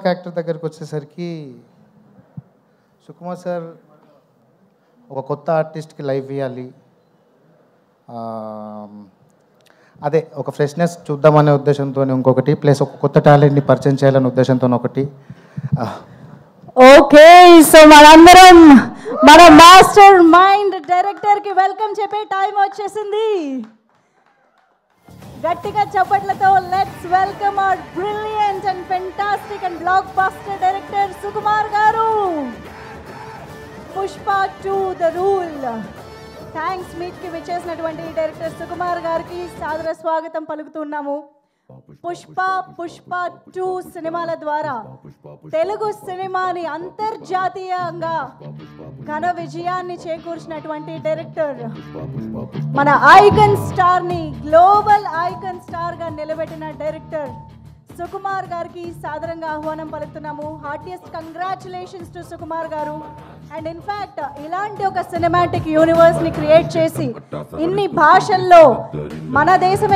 Actor దగ్గరికి వచ్చేసరికి Sukumar sir ఒక కొత్త ఆర్టిస్ట్కి లైఫ్ ఇవ్వాలి, అదే ఒక ఫ్రెష్నెస్ చూద్దామనే ఉద్దేశంతో ఇంకొకటి, ప్లస్ ఒక కొత్త టాలెంట్ని పరిచయం చేయాలనే ఉద్దేశంతో ఒకటి. ఓకే, సో మనందరం మన మాస్టర్ మైండ్ డైరెక్టర్కి వెల్కమ్ చెప్పే టైం వచ్చేసింది. గట్టిగా చప్పట్లతో let's welcome our brilliant and fantastic and blockbuster director Sukumar garu. Pushpa 2 the rule. Thanks మీట్కి విచ్చేసినటువంటి డైరెక్టర్ సుకుమార్ గారికి సాదర స్వాగతం పలుకుతున్నాము. పుష్ప 2 సినిమాల ద్వారా తెలుగు సినిమాని అంతర్జాతీయంగా ఘన విజయాన్ని చేకూర్చినటువంటి డైరెక్టర్, మన ఐకన్ స్టార్ ని గ్లోబల్ ఐకన్ స్టార్ గా నిలబెట్టిన డైరెక్టర్ సుకుమార్ గారికి సాదరంగా ఆహ్వానం పలుకుతున్నాము. హార్టియస్ట్ కంగ్రాచులేషన్స్ టు సుకుమార్ గారు. అండ్ ఇన్ఫ్యాక్ట్ ఇలాంటి ఒక సినిమాటిక్ యూనివర్స్ ని క్రియేట్ చేసి ఇన్ని భాషల్లో మన దేశమే